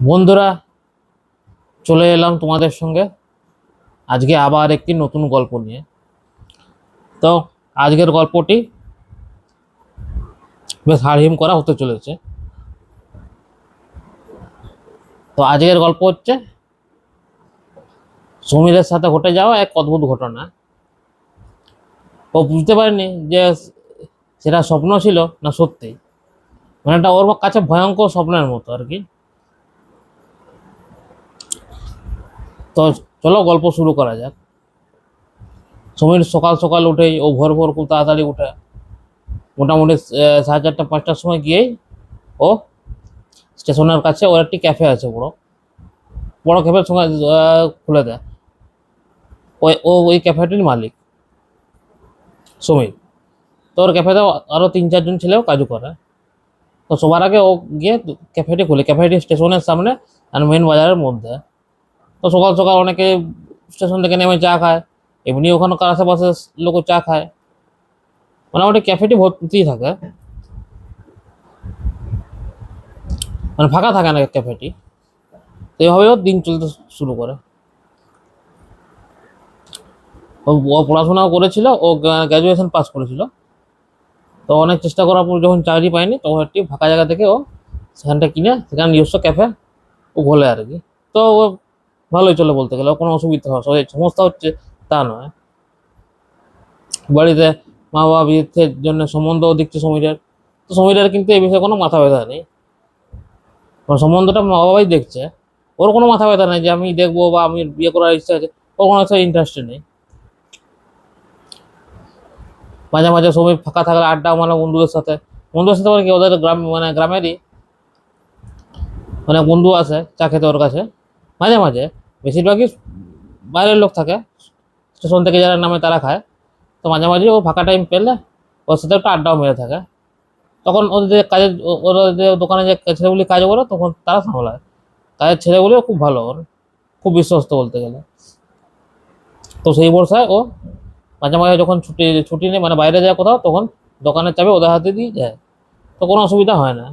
বন্ধুরা, চলে এলাম তোমাদের সঙ্গে আজকে আবার একটি নতুন গল্প নিয়ে। তো আজকের গল্পটি বেশ হাড়হিম করা হতে চলেছে। তো আজকের গল্প হচ্ছে সমীরের সাথে ঘটে যাওয়া এক অদ্ভুত ঘটনা। ও বুঝতে পারেনি যে সেটা স্বপ্ন ছিল না সত্যি। মানে এটা ওর কাছে ভয়ঙ্কর স্বপ্নের মতো আর কি। তো চলো গল্প শুরু করা যাক। সমীর সকাল সকাল উঠেই ও ভোর ভোর খুব তাড়াতাড়ি উঠে মোটামুটি 4:30-5টার সময় গিয়েই ও স্টেশনের কাছে ওর একটি ক্যাফে আছে, বড় বড় ক্যাফের সঙ্গে খুলে দেয়। ওই ক্যাফেটির মালিক সমীর। তো ওর ক্যাফেতে আরো 3-4 জন ছেলেও কাজ করে। তো সবার আগে ও গিয়ে ক্যাফেটি খুলে, ক্যাফেটি স্টেশনের সামনে আর মেন বাজারের মধ্যে। তো সকাল সকাল অনেকে স্টেশন থেকে নেমে চা খায়, এমনি ওখানকার আশেপাশে লোক চা খায়, মোটামুটি ক্যাফেটি ভর্তি থাকে, মানে ফাঁকা থাকে না ক্যাফেটি। তো এইভাবে ওর দিন চলতে শুরু করে। ও পড়াশোনাও করেছিল, ও গ্র্যাজুয়েশন পাস করেছিল। তো অনেক চেষ্টা করার পর যখন চাকরি পায়নি, তখন একটি ফাঁকা জায়গা থেকে ও সেখানটা কিনে সেখানে নিজস্ব ক্যাফে ও খোলে আর কি। তো ও ভালোই চলে বলতে গেলে, কোনো অসুবিধা সমস্যা হচ্ছে তা নয়। বাড়িতে মা বাবা বিয়ের জন্য সম্বন্ধ দিচ্ছে সমীরের। তো সমীরের কিন্তু এই বিষয়ে কোনো মাথা ব্যথা নেই, কারণ সম্বন্ধটা মা বাবাই দেখছে। ওর কোনো মাথা ব্যথা নেই যে আমি দেখবো বা আমি বিয়ে করার ইচ্ছা আছে, ওর কোনো ইন্টারেস্ট নেই। মাঝে মাঝে সময় ফাঁকা থাকলে আড্ডা মানে বন্ধুদের সাথে মানে কি, ওদের গ্রাম মানে গ্রামেরই মানে বন্ধু আছে চা খেতে ওর কাছে মাঝে মাঝে। বেশিরভাগই বাইরের লোক থাকে, স্টেশন থেকে যারা নামে তারা খায়। তো মাঝে মাঝে ও ফাঁকা টাইম পেলে ওর সাথে একটা আড্ডাও মেরে থাকে। তখন ওদের যে কাজের ওরা যে দোকানে যে ছেলেগুলি কাজ করে তখন তারা সামলায়। কাজের ছেলেগুলিও খুব ভালো, ওর খুব বিশ্বস্ত বলতে গেলে। তো সেই বর্ষায় ও মাঝে মাঝে যখন ছুটি ছুটি নেই মানে বাইরে যায় কোথাও, তখন দোকানের চাবি ওদের হাতে দিয়ে যায়। তো কোনো অসুবিধা হয় না।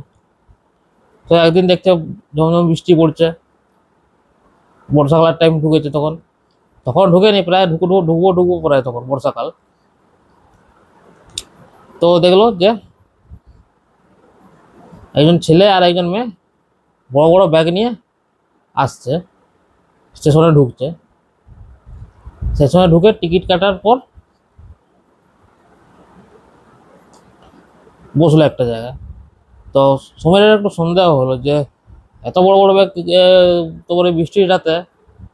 তো একদিন দেখছে যখন বৃষ্টি পড়ছে, বর্ষাকালের টাইম ঢুকেছে, তখন তখন ঢুকেনি, প্রায় ঢুকবো ঢুকবো ঢুকবো প্রায় তখন বর্ষাকাল। তো দেখলো যে একজন ছেলে আর একজন মেয়ে বড় বড় ব্যাগ নিয়ে আসছে, স্টেশনে ঢুকছে। স্টেশনে ঢুকে টিকিট কাটার পর বসলো একটা জায়গায়। তো সময়ের একটু সন্দেহ হলো যে এত বড় বড় ব্যাগ, তোমার এই বৃষ্টির রাতে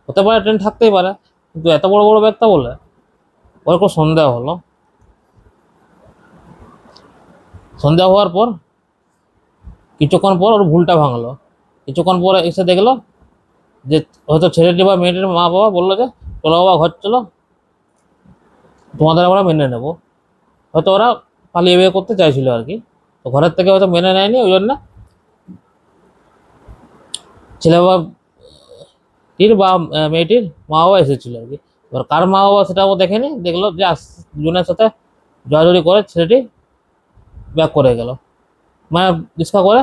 হতে পারে ট্রেন থাকতেই পারে, কিন্তু এত বড় বড় ব্যাগটা বলে ওর একটু সন্দেহ হলো। সন্দেহ হওয়ার পর কিছুক্ষণ পর ওর ভুলটা ভাঙলো। কিছুক্ষণ পরে এসে দেখলো যে হয়তো ছেলেটি বা মেয়েটির মা বাবা বললো যে চলো বাবা ঘর চলো, তোমাদের আমরা মেনে নেবো। হয়তো ওরা পালিয়ে বিয়ে করতে চাইছিল আর কি। তো ঘরের থেকে হয়তো মেনে নেয়নি, ওই জন্য ছেলে বা বা মেয়েটির মা বাবা এসেছিল আর কি। এবার কার মা বাবা সেটা ও দেখেনি, দেখলো যে দুজনের সাথে জড়াজড়ি করে ছেলেটি ব্যাক করে গেল, মানে রিক্সা করে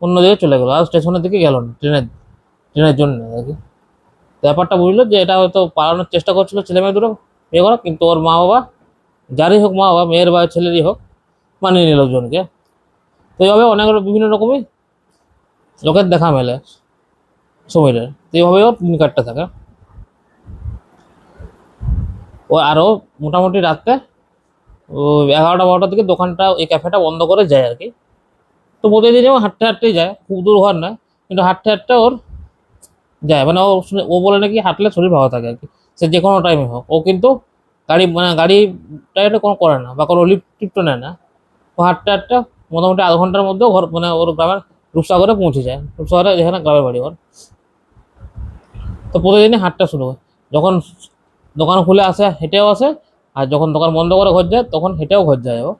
অন্যদিকে চলে গেলো, আর স্টেশনের দিকে গেল না, ট্রেনের ট্রেনের জন্য আর কি। ব্যাপারটা বুঝলো যে এটা হয়তো পালানোর চেষ্টা করছিল ছেলে মেয়ে দুটো বিয়ে করা, কিন্তু ওর মা বাবা যারই হোক, মা বাবা মেয়ের বা ছেলেরই হোক, মানিয়ে নিল লোকজনকে। তো এইভাবে অনেক বিভিন্ন রকমই লোকের দেখা মেলে সমীরের। তো এইভাবেও দিন কাটতে থাকে। ও আরও মোটামুটি রাত্রে ও 11টা-12টার দিকে দোকানটা, এই ক্যাফেটা বন্ধ করে যায় আর কি। তো প্রতিদিনও হাঁটতে হাঁটতেই যায়, খুব দূর ঘর নয়, কিন্তু হাঁটতে হাঁটতে ওর যায়। মানে ও বলে নাকি হাঁটলে শরীর ভালো থাকে আর কি, সে যে কোনো টাইমে হোক। ও কিন্তু গাড়ি টাইমে কোনো করে না বা কোনো লিফট টিফটও নেয় না। ও হাঁটতে হাঁটতে মোটামুটি আধ ঘন্টার মধ্যে ঘর মানে ওর গ্রামের রূপসাগরে পৌঁছে যায়, রূপসাগরে যেখানে গ্রামের বাড়ি ওর। তো প্রতিদিনই হাঁটতে শুরু হয়। যখন দোকান খুলে আসে হেঁটেও আসে, আর যখন দোকান বন্ধ করে ঘর যায় তখন হেঁটেও ঘর যায় ও।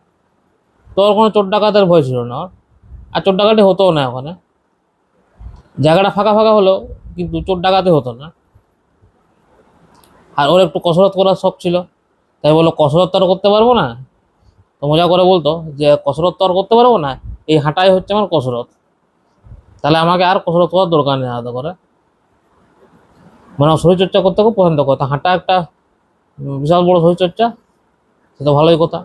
তো ওর কোনো চোর ডাকাতের ভয় ছিল না ওর, আর চোর ডাকাতি হতোও না ওখানে। জায়গাটা ফাঁকা ফাঁকা হলো, কিন্তু চোর ডাকাতি হতো না। আর ওর একটু কসরত করার শখ ছিল, তাই বললো কসরত তো আর করতে পারবো না। তো মজা করে বলতো যে কসরত তো আর করতে পারবো না, এই হাঁটাই হচ্ছে আমার কসরত। তাহলে আমাকে আর কসরত করার দরকার নেই আলাদা করে। মানে শরীরচর্চা করতে খুব পছন্দ করে, তা হাঁটা একটা বিশাল বড় শরীরচর্চা, সেটা ভালোই কথা।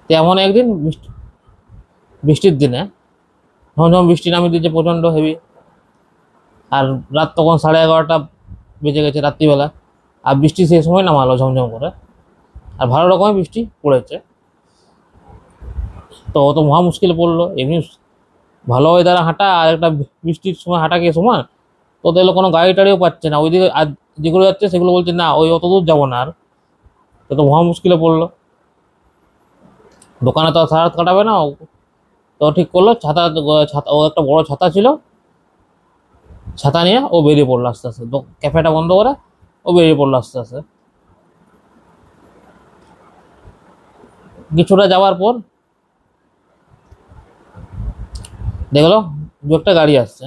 তো এমন একদিন বৃষ্টির দিনে ঝমঝম বৃষ্টি নামিয়ে দিয়েছে প্রচণ্ড হেভি, আর রাত তখন 11:30 বেজে গেছে রাত্রিবেলা, আর বৃষ্টি সেই সময় নামালো ঝমঝম করে, আর ভালো রকমের বৃষ্টি পড়েছে। তো ও তো মহা মুশকিলে পড়লো, এমনি ভালো ওয়েদারে হাঁটা আর একটা বৃষ্টির সময় হাঁটা কি সমান? তো দেখলো কোনো গাড়ি টাড়িও পাচ্ছে না ওইদিকে, আর যেগুলো যাচ্ছে সেগুলো বলছে না ওই অত দূর যাবো না আর। তো মহা মুশকিলে পড়লো, দোকানে তো আর সারা রাত কাটাবে না ও। তো ঠিক করলো ছাতা, ছাতা ও একটা বড় ছাতা ছিল, ছাতা নিয়ে ও বেরিয়ে পড়লো আস্তে আস্তে, ক্যাফেটা বন্ধ করে ও বেরিয়ে পড়লো আস্তে আস্তে। কিছুটা যাওয়ার পর দেখলো দু একটা গাড়ি আসছে,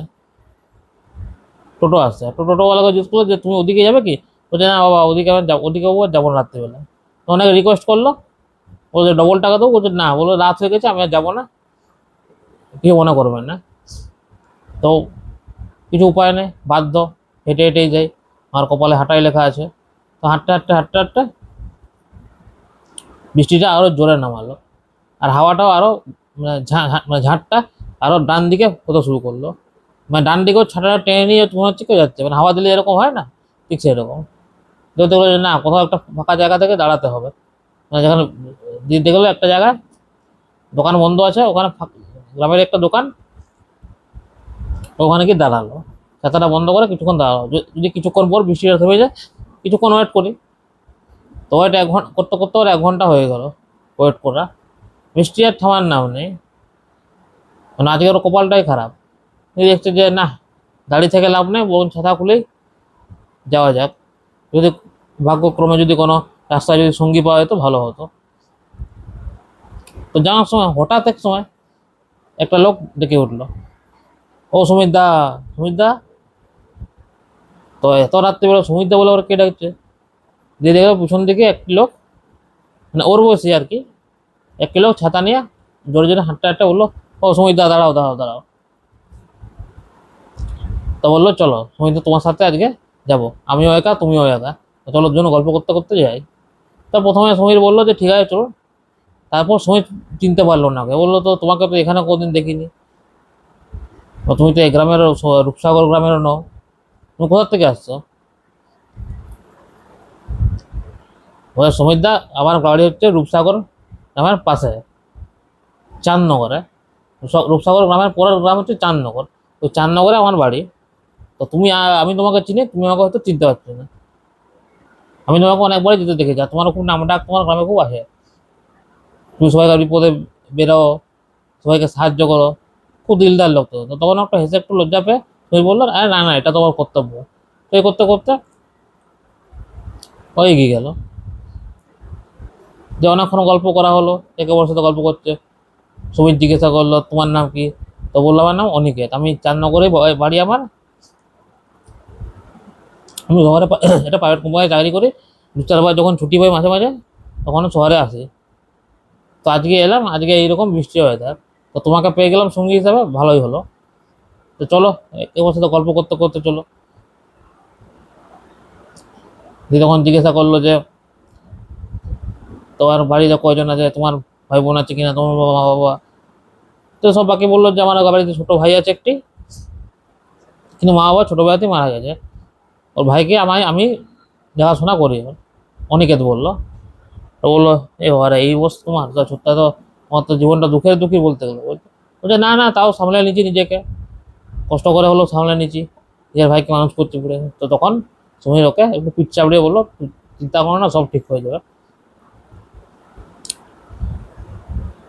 টোটো আসছে। তো টোটোওয়ালাকে জিজ্ঞেস করলো যে তুমি ওদিকে যাবে কি? বলছে না বাবা ওদিকে আমি ওদিকে যাবো না রাত্রিবেলা। তো অনেক রিকোয়েস্ট করলো, বলছে ডবল টাকা দেবো, বলছে না, বললো রাত হয়ে গেছে আমি আর যাবো না, কিছু মনে করবেন না। তো কিছু উপায় নেই, বাধ্য, হেঁটে হেঁটেই যাই, আমার কপালে হাঁটাই লেখা আছে। তো হাঁটতে হাঁটতে হাঁটতে হাঁটতে বৃষ্টিটা আরো জোরে নামালো, আর হাওয়াটাও আরো মানে ঝাঁটটা আরো ডান দিকে হতে শুরু করলো। মানে ডান দিকেও ছাটাটা টেনে নিয়ে মনে হচ্ছে কেউ যাচ্ছে, মানে হাওয়া দিলে এরকম হয় না, ঠিক সেরকম। দেখতে গেলো যে না, কোথাও একটা ফাঁকা জায়গা থেকে দাঁড়াতে হবে, মানে যেখানে দিতে গেলো একটা জায়গায় দোকান বন্ধ আছে, ওখানে গ্রামের একটা দোকান, ওখানে গিয়ে দাঁড়ালো, ছাতাটা বন্ধ করে কিছুক্ষণ দাঁড়ালো, যদি কিছুক্ষণ পর বৃষ্টিটা থেমে যায় কিছুক্ষণ ওয়েট করি। তো ওয়েট 1 ঘন্টা করতে করতে ওর 1 ঘন্টা হয়ে গেল ওয়েট করা, বৃষ্টি আর থামার নাম নেই। মানে আজকে ওর কপালটাই খারাপ, দেখছে যে না, দাঁড়িয়ে থেকে লাভ নেই, বরং ছাতা খুলেই যাওয়া যাক, যদি ভাগ্যক্রমে যদি কোনো রাস্তায় যদি সঙ্গী পাওয়া যেত ভালো হতো। তো যাওয়ার সময় হঠাৎ এক সময় একটা লোক ডেকে উঠলো, ও সুমিত দা, সুমিত দা। তো এত রাত্রিবেলা সুমিত দা বলে ওরা কে ডাকছে, দিয়ে দেখলো পিছন দিকে একটি লোক, মানে ওর বয়সী আর কি, একটি লোক ছাতা নিয়ে জোরে জোরে হাঁটতে হাঁটতে বললো, ও সুমিত দা দাঁড়াও দাঁড়াও দাঁড়াও। তো বললো চলো সুমিত দা তোমার সাথে আজকে যাবো, আমিও একা তুমিও একা, তো চলো জন্য গল্প করতে করতে যাই। তো প্রথমে সমীর বললো যে ঠিক আছে চলো। তারপর সমীর চিনতে পারলো না, বললো তো তোমাকে তো এখানে কোনোদিন দেখিনি, তুমি তো এই গ্রামের রূপসাগর গ্রামের নও, তুমি কোথা থেকে আসছো? বলে সমীর দা আমার বাড়ি হচ্ছে রূপসাগর গ্রামের পাশে, চাঁদনগরে। রূপসাগর গ্রামের পরের গ্রাম হচ্ছে চাঁদনগর, ওই চাঁদনগরে আমার বাড়ি। তো তুমি আমি তোমাকে চিনি, তুমি আমাকে হয়তো চিনতে পারছো না, আমি তোমাকে অনেকবারই যেতে দেখেছি, আর তোমার খুব নাম ডাক তোমার গ্রামে খুব আসে, তুমি সবাইকার বিপদে বেরো, সবাইকে সাহায্য করো, খুব দিলদার লোক। তো তখন একটা হেসে একটু লজ্জা পেয়ে তুমি বললো আরে না না, এটা তোমার কর্তব্য। তো এই করতে করতে ও এগিয়ে গেল, যে অনেকক্ষণ গল্প করা হলো, একে ওর সাথে গল্প করছে। সুমিত জিজ্ঞাসা করলো তোমার নাম কি? তো বললো আমার নাম অনিকেত, আমি চাঁদনগরে বাড়ি আমার, আমি শহরে এটা প্রাইভেট কোম্পানিতে চাকরি করি, 2-4 বার যখন ছুটি পাই মাঝে মাঝে তখন শহরে আসি। তো আজকে এলাম, আজকে এইরকম বৃষ্টি ওয়েদার, তো তোমাকে পেয়ে গেলাম সঙ্গী হিসাবে, ভালোই হলো। তো চলো ওর সাথে গল্প করতে করতে চলো। দিয়ে তখন জিজ্ঞাসা করলো যে তোমার বাড়িতে কয়জন আছে, তোমার ভাই বোন আছে কিনা, তোমার মা বাবা। তো সব বাকি বললো যে আমার বাড়িতে ছোট ভাই আছে একটি, কিন্তু মা বাবা ছোটবেলাতেই মারা গেছে, ওর ভাইকে আমি দেখাশোনা করি। অনিকেত বললো। তো বললো এ আরে এই বস্তু তোমার, তো ছোট্টা তো আমার তো জীবনটা দুঃখের দুঃখী বলতে গেলো। বলছে না না, তাও সামলে নিচ্ছি নিজেকে, কষ্ট করে হলেও সামলে নিচ্ছি, নিজের ভাইকে মানুষ করছি পুরে। তো তখন সমীর ওকে একটু পিঠ চাপড়িয়ে বললো চিন্তা করো না, সব ঠিক হয়ে যাবে,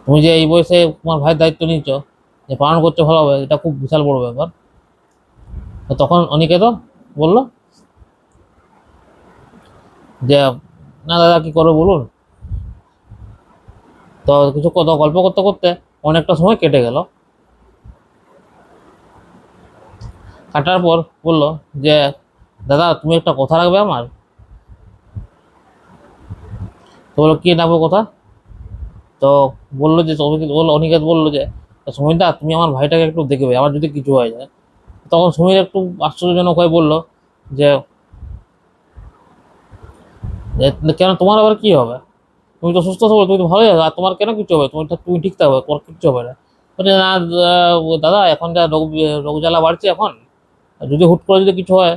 তুমি যে এই বয়সে তোমার ভাইয়ের দায়িত্ব নিচ্ছ, যে পালন করছো ভালোভাবে, এটা খুব বিশাল বড় ব্যাপার। তো তখন অনিকেত বললো যে না দাদা কি করবো বলুন। তো কিছু কথা গল্প করতে করতে অনেকটা সময় কেটে গেল, কাটার পর বললো যে দাদা তুমি একটা কথা রাখবে আমার। তো বললো কি রাখবো কথা? তো বললো যে বললো অনিকেত বললো যে সমীরদা তুমি আমার ভাইটাকে একটু দেখবে, আবার যদি কিছু হয়ে যায়। তখন সমীর একটু আশ্চর্যজনক হয়ে বলল যে কেন তোমার আবার কি হবে, তুমি তো সুস্থ সবল, তুমি তো ভালোই আছো, আর তোমার কেন কিছু হবে, তুমি ঠিক থাকবে, তোমার কিচ্ছু হবে না। বলছে না দাদা, এখন যা রোগ রোগ জ্বালা বাড়ছে এখন, যদি হুট করে যদি কিছু হয়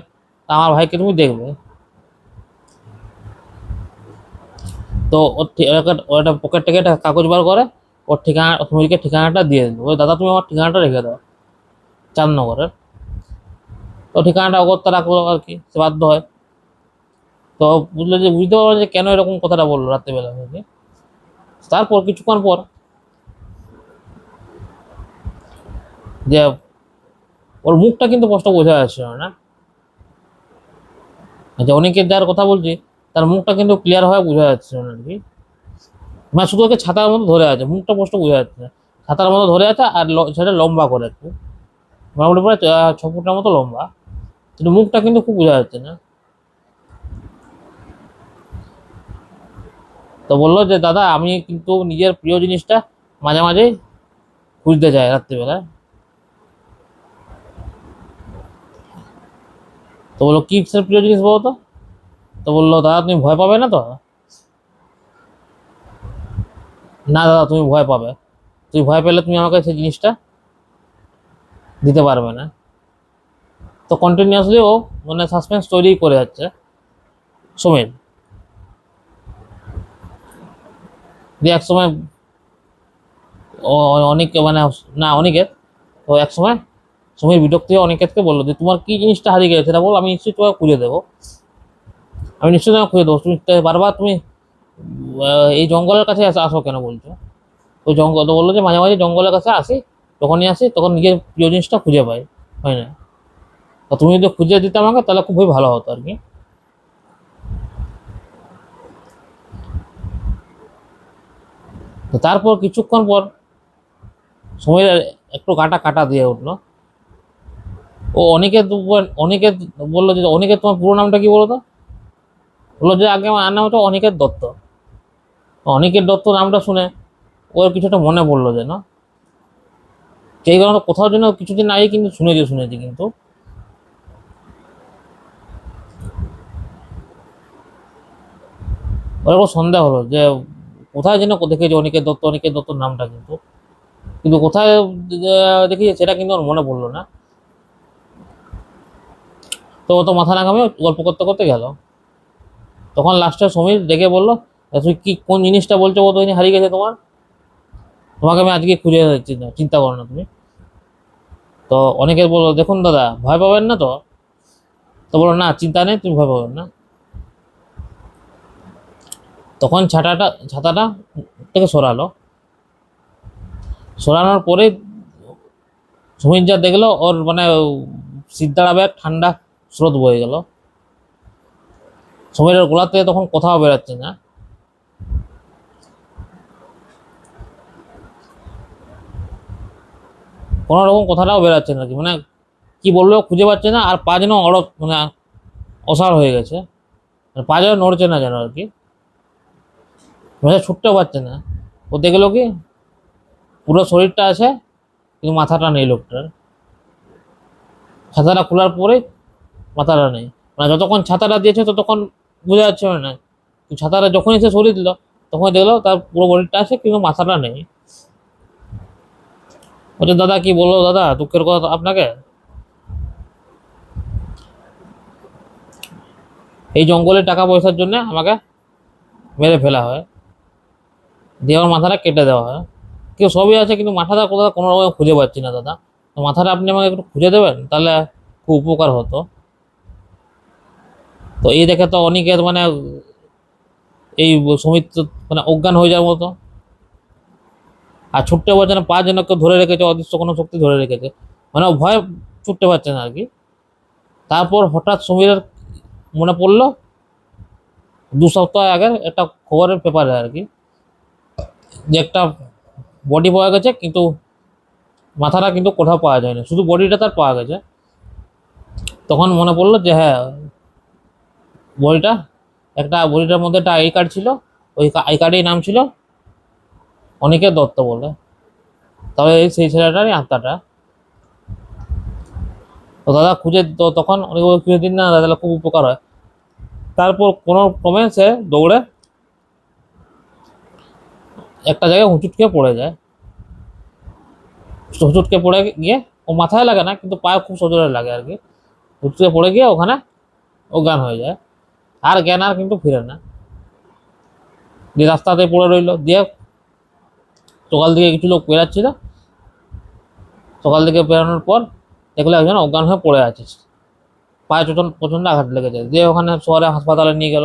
তা আমার ভাইকে তুমি দেখবে। তো ওর একটা পকেট থেকে একটা কাগজ বার করে ওর ঠিকানা, সমীরকে ঠিকানাটা দিয়ে দিল, ওই দাদা তুমি আমার ঠিকানাটা রেখে দাও চাঁদনগরের। তো ঠিকানাটা অগত্যা রাখলো আর কি, সে বাধ্য হয়। তো বুঝলো যে, বুঝতে পারলো যে কেন এরকম কথাটা বললো রাত্রেবেলা থেকে। তারপর কিছুক্ষণ পর যে ওর মুখটা কিন্তু স্পষ্ট বোঝা যাচ্ছিল না, যে অনেকের যার কথা বলছি তার মুখটা কিন্তু ক্লিয়ার হয়ে বোঝা যাচ্ছিল না আর কি। মানে শুধু ওকে ছাতার মতো ধরে আছে, মুখটা স্পষ্ট বোঝা যাচ্ছে না। ছাতার মতো ধরে আছে, আর সেটা লম্বা করে একটু, মোটামুটি প্রায় 6 ফুটের মতো লম্বা, কিন্তু মুখটা কিন্তু খুব বোঝা যাচ্ছে না। তো বললো যে দাদা আমি কিন্তু নিজের প্রিয় জিনিসটা মাঝে মাঝে খুঁজতে চাই রাত্রিবেলায়। তো বললো কি স্যার প্রিয় জিনিস বলো তো। তো বললো দাদা তুমি ভয় পাবে না তো। না দাদা তুমি ভয় পাবে, তুমি ভয় পেলে তুমি আমাকে সেই জিনিসটা দিতে পারবে না। তো কন্টিনিউয়াসলি ও মানে সাসপেন্স তৈরি করে যাচ্ছে সমীর। দিয়ে এক সময় অনেক মানে, না অনিকেত, তো এক সময় সমীর বিরক্তি হয়ে অনিকেতকে বললো যে তোমার কি জিনিসটা হারিয়ে গেছে সেটা বল, আমি নিশ্চয়ই তোমাকে খুঁজে দেবো, আমি নিশ্চয়ই তোমাকে খুঁজে দেবো। তুমি বারবার তুমি এই জঙ্গলের কাছে আসো কেন বলছো। ওই জঙ্গল তো বললো যে মাঝে মাঝে জঙ্গলের কাছে আসি, যখনই আসি তখন নিজের প্রিয় জিনিসটা খুঁজে পাই, হয় না। তো তুমি যদি খুঁজে দিতে আমাকে তাহলে খুবই ভালো হতো আর কি। তো তারপর কিছুক্ষণ পর সময়ের একটু কাটা কাটা দিয়ে উঠলো। ও অনিকেত বললো যে অনিকেত তোমার পুরো নামটা কি বলো তো। বললো যে আগে আমার নাম হচ্ছে অনিকেত দত্ত। অনিকেত দত্ত নামটা শুনে ওর কিছুটা মনে পড়লো যেন, সেই কারণে কোথাও যেন কিছুদিন আগে কিন্তু শুনেছি কিন্তু। ওর একটু সন্দেহ হলো যে কোথায় যেন দেখেছি অনিকেত দত্তর নামটা কিন্তু, কিন্তু কোথায় দেখি সেটা কিন্তু ওর মনে পড়লো না। তো ও তো মাথা না ঘামিয়ে গল্প করতে করতে গেল। তখন লাস্টে সমীর ডেকে বললো, তুই কি কোন জিনিসটা বলছো ও তো হারিয়ে গেছে তোমার, তোমাকে আমি আজকে খুঁজে যাচ্ছি না, চিন্তা করো না তুমি। তো অনেকে বললো দেখুন দাদা ভয় পাবেন না তো। তো বললো না চিন্তা নেই, তুমি ভয় পাবেন না। তখন ছাতাটা থেকে সরালো, সরানোর পরে সমীর যা দেখলো ওর মানে সিদ্ধারাবে ঠান্ডা স্রোত বয়ে গেল। সমীরের গোলা থেকে তখন কোথাও বেরোচ্ছে না, কোনো রকম কথাটাও বেরোচ্ছে না আর কি, মানে কি বললো খুঁজে পাচ্ছে না, আর পা যেন মানে অসাড় হয়ে গেছে, মানে পা যেন নড়ছে না যেন আর কি, মানে ছুটতেও পারছে না। ও দেখলো কি পুরো শরীরটা আছে কিন্তু মাথাটা নেই লোকটার। ছাতাটা খোলার পরে মাথাটা নেই, মানে যতক্ষণ ছাতাটা দিয়েছে ততক্ষণ বোঝা যাচ্ছে না, ছাতাটা যখনই সে সরিয়ে দিল তখন দেখলো তার পুরো বডিটা আছে কিন্তু মাথাটা নেই। বলছে দাদা কি বললো দাদা, দুঃখের কথা আপনাকে, এই জঙ্গলে টাকা পয়সার জন্য আমাকে মেরে ফেলা হয়, দিয়ে আমার মাথাটা কেটে দেওয়া হয়, কেউ সবই আছে কিন্তু মাথাটা কোথাও কোনো রকম খুঁজে পাচ্ছি না দাদা, তো মাথাটা আপনি আমাকে একটু খুঁজে দেবেন তাহলে খুব উপকার হতো। তো এই দেখে তো অনেকে মানে এই সমিত মানে অজ্ঞান হয়ে যাওয়ার মতো, আর ছুটতে পারছে না, পা যেন কেউ ধরে রেখেছে, অদৃশ্য কোনো শক্তি ধরে রেখেছে, মানে ও ভয় ছুটতে পারছে না আর কি। তারপর হঠাৎ সমীরের মনে পড়লো 2 সপ্তাহ আগের একটা খবরের পেপারে আর কি, যে একটা বডি পাওয়া গেছে কিন্তু মাথাটা কিন্তু কোথাও পাওয়া যায়নি, শুধু বডিটা তার পাওয়া গেছে। তখন মনে পড়লো যে হ্যাঁ বডিটা, বডিটার মধ্যে একটা আই কার্ড ছিল, ওই আই কার্ডের নাম ছিল অনিকেত দত্ত বলে। তবে সেই ছেলেটারই আত্মাটা। তো দাদা খুঁজে, তো তখন উনি বলে, খুঁজে দিন না দাদা, তাহলে খুব উপকার হয়। তারপর কোনো ক্রমে সে দৌড়ে একটা জায়গায় হুঁচুটকে পড়ে যায়। হুঁচুটকে পড়ে গিয়ে, ও মাথায় লাগে না কিন্তু পায়ে খুব সজোরে লাগে আর কি, হুঁচকে পড়ে গিয়ে ওখানে অজ্ঞান হয়ে যায়। আর জ্ঞান আর কিন্তু ফিরে না, দিয়ে রাস্তাতে পড়ে রইলো। দিয়ে সকাল দিকে কিছু লোক বেরাচ্ছিল, সকাল দিকে বেরানোর পর দেখলো একজন অজ্ঞান হয়ে পড়ে আছে, পায়ে প্রচন্ড আঘাত লেগেছে। দিয়ে ওখানে শহরে হাসপাতালে নিয়ে গেল।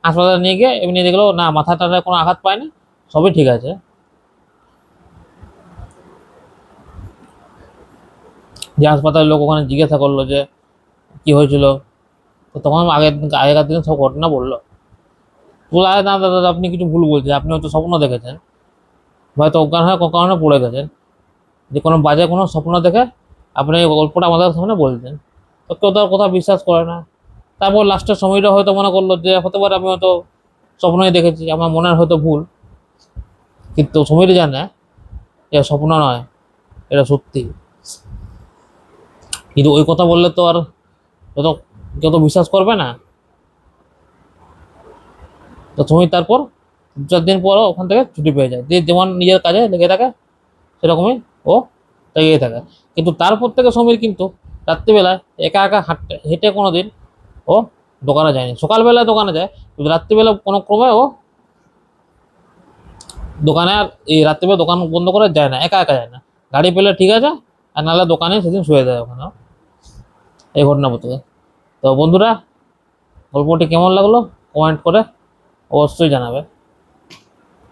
হাসপাতালে নিয়ে গিয়ে এমনি দেখলো না, মাথাটাতে কোনো আঘাত পায়নি, সবই ঠিক আছে। যে হাসপাতালের লোক ওখানে জিজ্ঞাসা করলো যে কি হয়েছিল, তো তখন আগেকার দিনে সব ঘটনা বললো। বলে, আরে না দাদা, আপনি কিছু ভুল বলছেন, আপনি হয়তো স্বপ্ন দেখেছেন, হয়তো অজ্ঞান হয়ে কোনো কারণে পড়ে গেছেন, যে কোনো বাজে কোনো স্বপ্ন দেখে আপনি এই গল্পটা আমাদের সামনে বলছেন। তো কেউ তার কথা বিশ্বাস করে না। তারপর লাস্টের সময়টা হয়তো মনে করলো যে হতে পারে আমি হয়তো স্বপ্নই দেখেছি, আমার মনের হয়তো ভুল। কিন্তু সময়টা জানে এটা স্বপ্ন নয়, এটা সত্যি। কিন্তু ওই কথা বললে তো আর যত যত বিশ্বাস করবে না। তো সময় তারপর 4 দিন পরও ওখান থেকে ছুটি পেয়ে যায়, দিয়ে যেমন নিজের কাজে লেগে থাকে সেরকমই ও লেগেই থাকে। কিন্তু তারপর থেকে সমীর কিন্তু রাত্রিবেলায় একা একা হাঁটতে হেঁটে কোনো দিন ও দোকানে যায়নি। সকালবেলায় দোকানে যায়, কিন্তু রাত্রিবেলা কোনো ক্রমে ও দোকানে আর এই রাত্রিবেলা দোকান বন্ধ করে যায় না, একা একা যায় না। গাড়ি পেলে ঠিক আছে, আর নাহলে দোকানে সেদিন শুয়ে যায় ওখানে। এই ঘটনা বলতে। তো বন্ধুরা, গল্পটি কেমন লাগলো কমেন্ট করে অবশ্যই জানাবে।